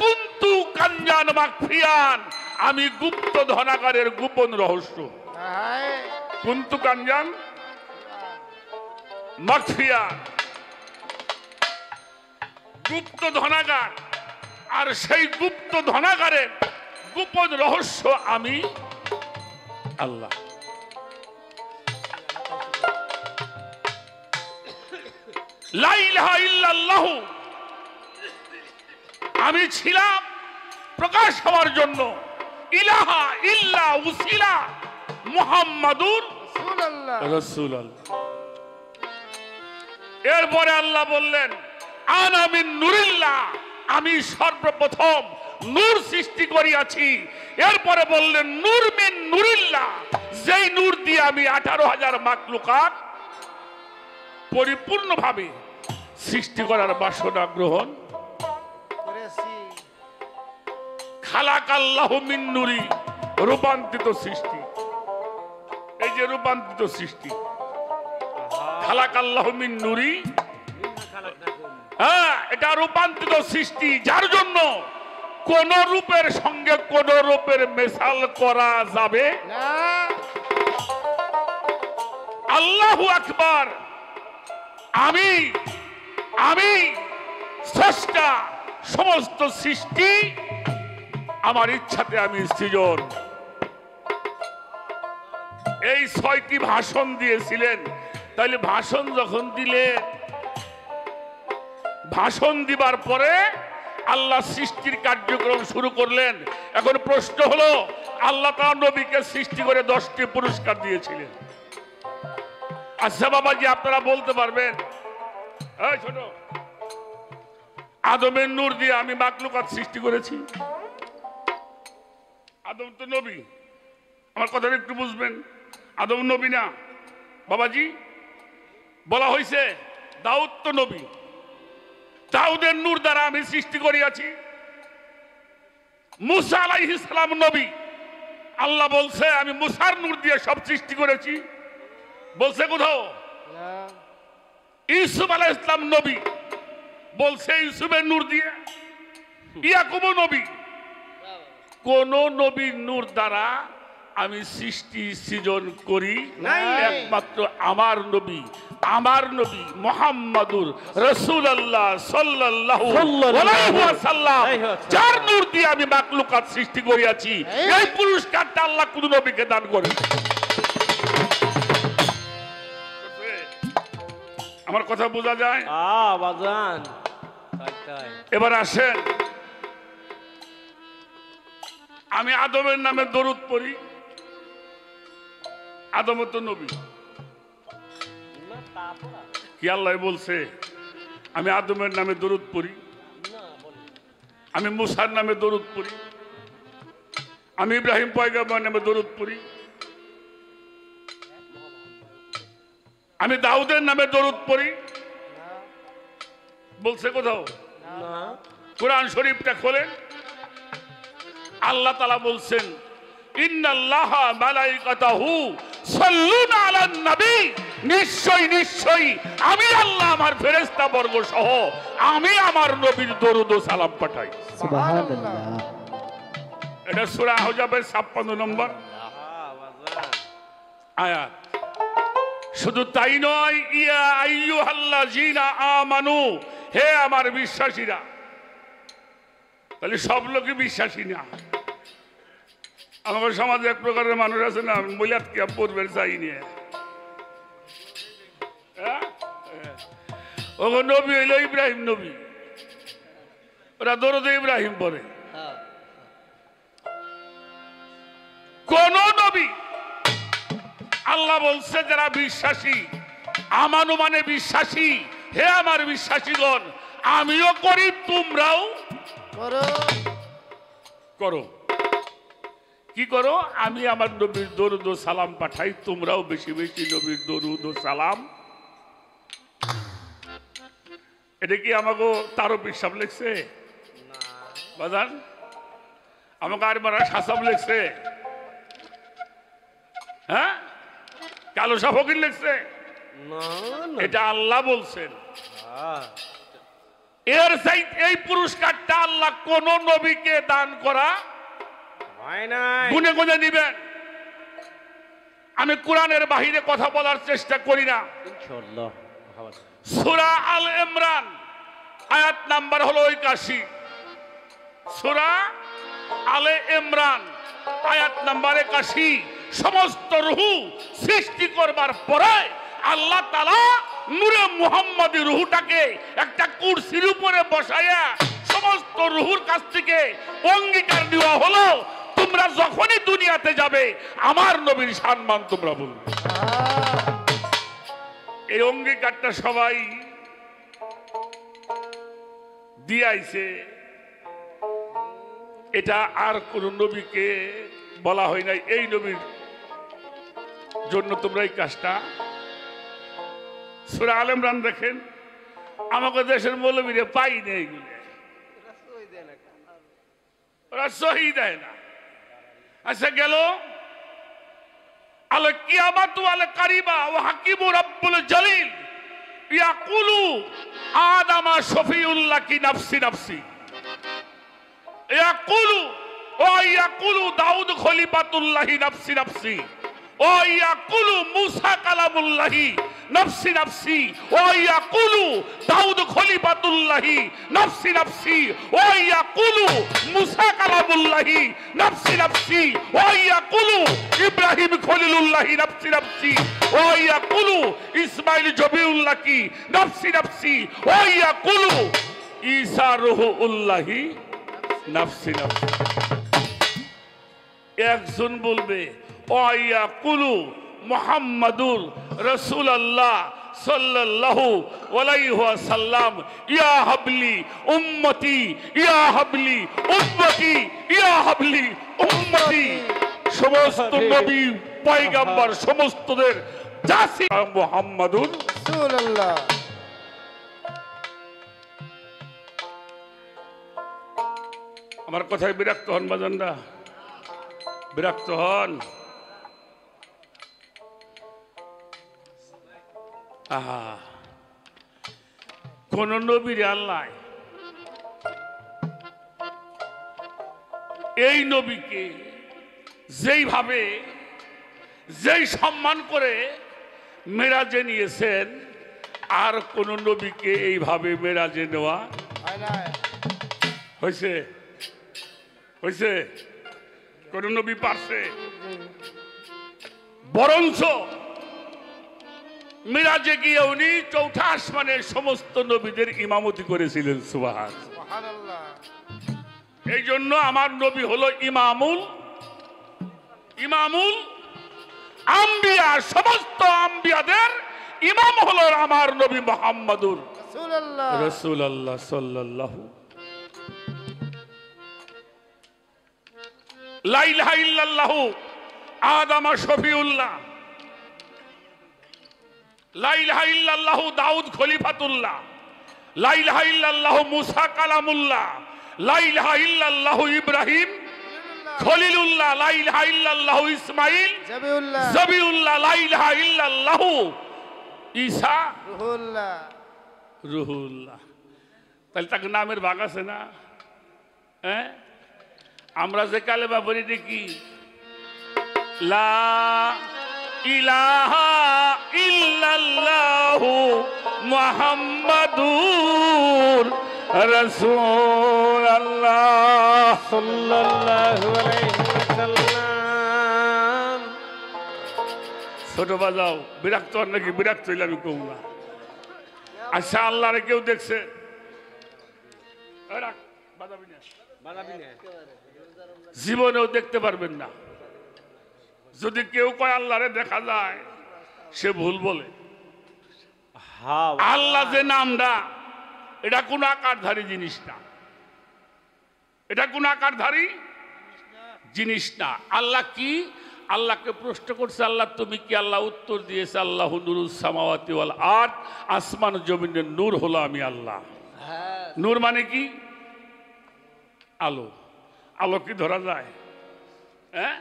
কুন্তু কাঞ্জান মাখফিয়ান, আমি গুপ্ত ধনাগারের গোপন রহস্য। কুন্তু কাঞ্জান মাখফিয়ান, গুপ্ত ধনাগার। আর সেই গুপ্ত ধনাগারের গোপন রহস্য আমি আল্লাহ। লা ইলাহা ইল্লাল্লাহু, আমি ছিলাম প্রকাশ হওয়ার জন্য। ইলাহা ইল্লা উসিলা মুহাম্মাদুর রাসূলুল্লাহ। এরপরে আল্লাহ বললেন, আনা মিন নূরিল্লাহ, আমি সর্বপ্রথম নূর সৃষ্টি করিয়াছি। এরপরে বললেন, নূর মিন নূরিল্লাহ, যেই নূর দিয়ে আমি 18,000 মাখলুকাত পরিপূর্ণভাবে সৃষ্টি করার বাসনা গ্রহণ করেছি। খালাকাল্লাহু মিন নূরি, রূপান্তরিত সৃষ্টি। এই যে রূপান্তরিত সৃষ্টি, খালাকাল্লাহু মিন নূরি, হ্যাঁ, এটা রূপান্তরিত সৃষ্টি, যার জন্য কোন রূপের সঙ্গে কোন রূপের মেশাল করা যাবে না। আল্লাহু আকবার। আমি আমি স্রষ্টা, সমস্ত সৃষ্টি আমার ইচ্ছাতে আমি সৃজন। এই 6টি ভাষণ দিয়েছিলেন। তাহলে ভাষণ যখন দিলেন, ভাষণ দিবার পরে আল্লাহ সৃষ্টির কার্যক্রম শুরু করলেন। এখন প্রশ্ন হলো, আল্লাহ তাআলা নবীকে সৃষ্টি করে 10টি পুরস্কার দিয়েছিলেন। আচ্ছা বাবাজি, আপনারা বলতে পারবেন, এই ছোট, আদমের নূর দিয়ে আমি মাখলুকাত সৃষ্টি করেছি। আদম তো নবী, আমার কথাটা একটু বুঝবেন। আদম নবী না বাবাজি? বলা হয়েছে দাউদ তো নবী, দাউদের নূর দ্বারা আমি সৃষ্টি করিয়াছি। মুসা আলাইহিস সালাম নবী, আল্লাহ বলছে আমি মুসার নূর দিয়ে সব সৃষ্টি করেছি, বলছে কোথাও? ইউসুফ আলাইহিস সালাম নবী, বলছে ইউসুফের নূর দিয়ে। ইয়াকুব নবী, কোন নবীর নূর দ্বারা আমি সৃষ্টি সৃজন করি একমাত্র আমার নবী মুহাম্মাদুর রাসূলুল্লাহ সাল্লাল্লাহু আলাইহি ওয়াসাল্লাম, যার নূর দিয়ে আমি মাখলুকাত সৃষ্টি করিয়াছি। এই পুরস্কারটা আল্লাহ কোন নবীকে দান করে? আমার কথা বোঝা যায়? বাজান এবার আসেন, আমি আদমের নামে দরুদ পড়ি। আদম তো নবী, কি আল্লাহ বলছে আমি আদমের নামে দরুদ পড়ি, আমি মুসার নামে দরুদ পড়ি, আমি ইব্রাহিম পয়গম্বর নামে দরুদ পড়ি, আমি দাউদের নামে দরুদ পড়ি, বলছে কোথাও? কোরআন শরীফটা খোলেন, আল্লাহ তাআলা বলছেন ইন্নাল্লাহা মালাইকাতাহু সাল্লুনা আলান নবী, নিশ্চয়ই আমি আল্লাহ আমার ফেরেশতা বর্গ সহ আমি আমার নবীর দরুদ ও সালাম পাঠাই। সুবহানাল্লাহ। এটা সূরা আহজাবের 56 নম্বর আয়াত। শুধু তাই নয়, ইয়া আইয়ুহাল্লাযীনা আমানু, হে আমার বিশ্বাসীরা। তাহলে সব লোকই বিশ্বাসী না। আমাদের সমাজে এক প্রকারের মানুষ আছে না, মিলাদ কি পড়বেন চাই নিয়ে, ও নবী হইল ইব্রাহিম নবী, ওরা দরুদ ইব্রাহিম পড়ে। কোন নবী? আল্লাহ বলছে যারা বিশ্বাসী, আমানু মানে বিশ্বাসী, হে আমার বিশ্বাসীগণ আমিও করি তোমরাও করো। কি করো? আমি আমার নবীর দরুদ ও সালাম পাঠাই, তোমরাও বেশি বেশি নবীর দরুদ ও সালাম। এটা কি আমাকে তারও বিশ্বাস লিখছে বাজান? আমাকে আর মারা শাসাব লিখছে? হ্যাঁ, কালো সাফকির লিখছে? এটা আল্লাহ বলছেন। এর এই পুরস্কারটা আল্লাহ কোন নবীকে দান করা গুনে গুনে নিবেন। আমি কোরআনের বাহিরে কথা বলার চেষ্টা করি না। সূরা আল ইমরান আয়াত নাম্বার হলো 81। সূরা আল ইমরান আয়াত নাম্বার 81। সমস্ত রূহ সৃষ্টি করবার পরে আল্লাহ তাআলা নূরে মুহাম্মদী রূহটাকে একটা কুরসির উপরে বসায়া সমস্ত রূহুর কাছ থেকে অঙ্গীকার দেওয়া হলো, তোমরা যখনই দুনিয়াতে যাবে আমার নবীর সম্মান তোমরা বলবে। এই অঙ্গীকারটা সবাই দিয়েছে। এটা আর কোন নবীকে বলা হয় নাই। এই নবীর জন্য তোমরা এই কাজটা। সূরা আল ইমরান দেখেন, আমাকে দেশের মৌলবীরা পাই নেই, ওরা সহি দেয় না। আচ্ছা গেল আল কিয়ামাতু আল কারিবা ওয়া হাকিমু রাব্বুল জালিল ইয়াকুলু আদামা শফিউল্লাহ কি নাফসি নাফসি, ইয়াকুলু দাউদ খলিফাতুল্লাহি নাফসি নাফসি, ও ইয়াকুলু মুসা কালামুল্লাহি নাফসি নাফসি, ও ইয়াকুলু দাউদ খলিফাতুল্লাহি নাফসি নাফসি, ও ইয়াকুলু মুসা কালামুল্লাহি নাফসি নাফসি, ও ইয়াকুলু ইব্রাহিম খলিলুল্লাহি নাফসি নাফসি, ও ইয়াকুলু ইসমাইল জবিউল্লাহ কি নাফসি নাফসি, ও ইয়াকুলু ঈসা রূহুল্লাহি নাফসি নাফসি। একজন বলবে ওয়াইয়াকুলু মুহাম্মাদুর রাসূলুল্লাহ সাল্লাল্লাহু আলাইহি ওয়াসাল্লাম ইয়া হাবলি উম্মতি ইয়া হাবলি উম্মতি ইয়া হাবলি উম্মতি। সমস্ত নবী পয়গম্বর সমস্তদের জাসি মুহাম্মাদুর রাসূলুল্লাহ। আমার কথায় বিরক্ত হন বাজানরা, বিরক্ত হন? আহা, কোন নবীর আল্লাহ এই নবীকে যেইভাবে যেই সম্মান করে মেরাজে নিয়েছেন, আর কোন নবীকে এইভাবে মেরাজে নেওয়া হয়েছে? হয়েছে? কোন নবী পারছে? বরঞ্চ মিরাজে গিয়ে উনি চৌঠা আসমানের সমস্ত নবীদের ইমামতি করেছিলেন। সুবহানাল্লাহ। এই জন্য আমার নবী হলো ইমামুল আম্বিয়া, সমস্ত আম্বিয়াদের ইমাম হলো আমার নবী মুহাম্মদুর রাসূলুল্লাহ সাল্লাল্লাহু। লা ইলাহা ইল্লাল্লাহু আদম শফিউল্লাহ, লা ইলাহা ইল্লাল্লাহু দাউদ খলিফাতুল্লাহ, লা ইলাহা ইল্লাল্লাহু মুসা কালামুল্লাহ, লা ইলাহা ইল্লাল্লাহু ইব্রাহিম খলিলুল্লাহ, লা ইলাহা ইল্লাল্লাহু ইসমাঈল জবিউল্লাহ, লা ইলাহা ইল্লাল্লাহু ঈসা রুহুল্লাহ। তাহলে তাকে নামের ভাগ আছে না? হ্যাঁ, আমরা যে কালেমা পড়ি দেখি লা ইলাহা ইল্লাল্লাহু মুহাম্মাদুর রাসূলুল্লাহ সাল্লাল্লাহু আলাইহি ওয়াসাল্লাম। ছোট বাজাও, বিরক্ত হন নাকি? বিরক্ত হইলে আমি কম না। আচ্ছা, আল্লাহরে কেউ দেখছে? জীবনেও দেখতে পারবেন না। যদি কেউ কয় আল্লাহরে দেখা যায়, সে ভুল বলে। আল্লাহ যে নামটা, এটা কোন আকারধারী জিনিস না, এটা কোন আকারধারী জিনিস না। আল্লাহ কি? আল্লাহকে প্রশ্ন করছে, আল্লাহ তুমি কি? আল্লাহ উত্তর দিয়েছে, আল্লাহ নূরুস সামাওয়াতি ওয়াল আরদ, আসমান জমিনের নূর হলো আমি আল্লাহ। নূর মানে কি? আলো। আলো কি ধরা যায়? হ্যাঁ,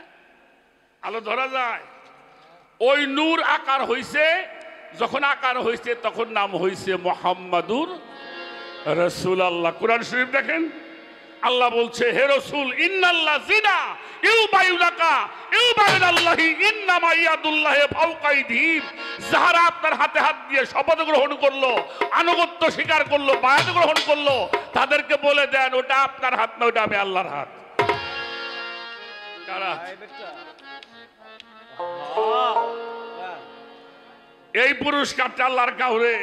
আলো ধরা যায়? ওই নূর আকার হইছে, যখন আকার হইছে তখন নাম হইছে মুহাম্মাদুর রাসূলুল্লাহ। কোরআন শরীফ দেখেন, আল্লাহ বলছে, হে রাসূল, ইন্নাল্লাযিনা ইউবাইউনাকা ইউবাইনাল্লাহি ইন্নামা ইয়াদুল্লাহি ফাওকা আইদিহিম, যারা আপনার হাতে হাত দিয়ে শপথ গ্রহণ করলো, আনুগত্য স্বীকার করলো, বায়াত গ্রহণ করলো, তাদেরকে বলে দেন ওটা আপনার হাত না, ওটা আমি আল্লাহর হাত। কারা? এই পুরস্কারটা আল্লাহর কাউরে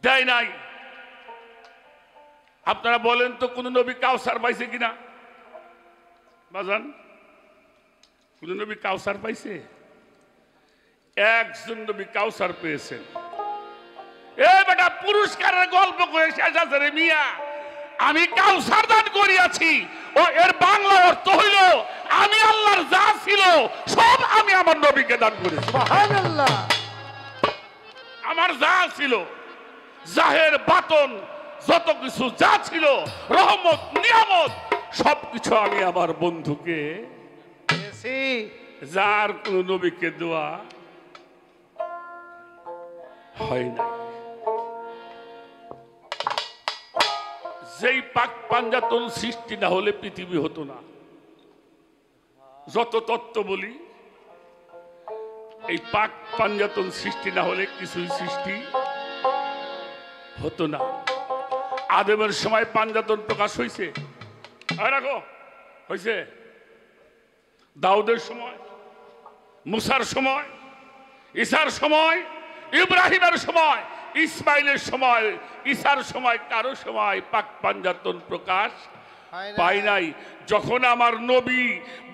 দেয় নাই। আপনারা বলেন তো, কোন নবী কাউসার পাইছে কিনা? বাজান, কোন নবী কাউসার পাইছে? একজন নবী কাউসার পেয়েছেন। এ বেটা, পুরস্কারের গল্প করে শেষ আছে রে মিয়া। আমি কাউসার দান করিয়াছি, ও এর বাংলা অর্থ হইল আমি আল্লাহর যা ছিল সব আমি আমার নবীকে দান করেছি। সুবহানাল্লাহ। আমার যা ছিল, জাহের বাতন যত কিছু যা ছিল, রহমত নিয়ামত সবকিছু আমি আমার বন্ধুকে, যার কোন নবীকে দেওয়া হয় না। যেই পাক পাঞ্জাতন সৃষ্টি না হলে পৃথিবী হতো না। যত তত্ত্ব বলি, এই পাক পাঞ্জাতন সৃষ্টি না হলে কিছুই সৃষ্টি হতো না। আদমের সময় পাঞ্জাতন প্রকাশ হয়েছে, রাখো হয়েছে। দাউদের সময়, মুসার সময়, ঈসার সময়, ইব্রাহিমের সময়, ইসমাইলের সময়, ঈসার সময় কারো সময় পাক পাঞ্জাতন প্রকাশ পায় নাই। যখন আমার নবী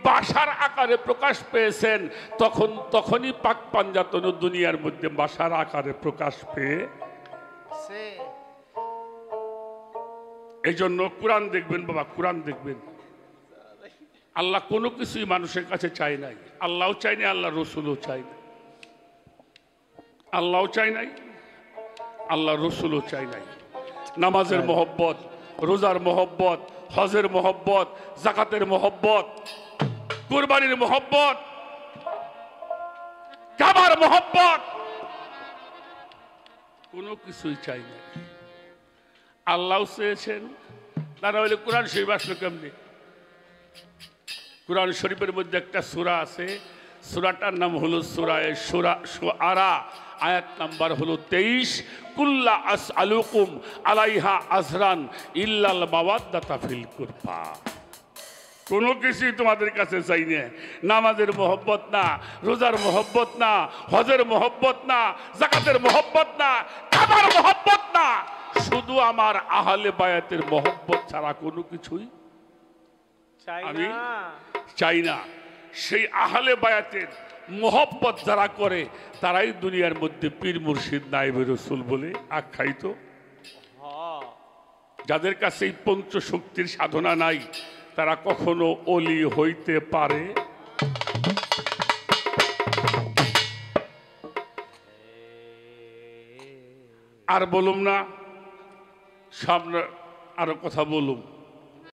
বাসার আকারে প্রকাশ পেয়েছেন, তখনই পাক পাঞ্জাতন দুনিয়ার মধ্যে বাসার আকারে প্রকাশ পেয়ে। এই জন্য কোরআন দেখবেন বাবা, কোরআন দেখবেন। আল্লাহ কোনো কিছুই মানুষের কাছে চাই নাই। আল্লাহও চাই নাই, আল্লাহ রসুলও চাই নাই। আল্লাহও চাই নাই, আল্লাহ রসুলও চাই নাই। নামাজের মহব্বত, রোজার মহব্বত, হজের মহব্বত, জাকাতের মহব্বত, কুরবানির মহব্বত, কাবার মহব্বত, কোনো কিছুই চাই না। আল্লাহ চেয়েছেন, তারা হইলে কোরআন শরীফ আসলো কেমনি? কোরআন শরীফের মধ্যে একটা সূরা আছে, সূরাটার নাম হলো শুআরা, আয়াত নাম্বার হলো 23। কুল্লা আসআলুকুম আলাইহা আজরান ইল্লাল মাওয়াদ্দাতা ফিল কুরবা। কোনো কিছুই তোমাদের কাছে চাই না, নামাজের মহব্বত না, রোজার মহব্বত না, হজের মহব্বত না, জাকাতের মহব্বত না, কাবার মহব্বত না, শুধু আমার আহলে বায়াতের মহব্বত ছাড়া কোনো কিছুই আমি চাই না। সেই আহলে বায়াতের মহব্বত যারা করে তারাই দুনিয়ার মধ্যে পীর মুর্শিদ নায়েবে রসুল বলে আখ্যায়িত। যাদের কাছে এই পঞ্চশক্তির সাধনা নাই তারা কখনো অলি হইতে পারে। আর বলুম না, সামনে আরো কথা বলুম।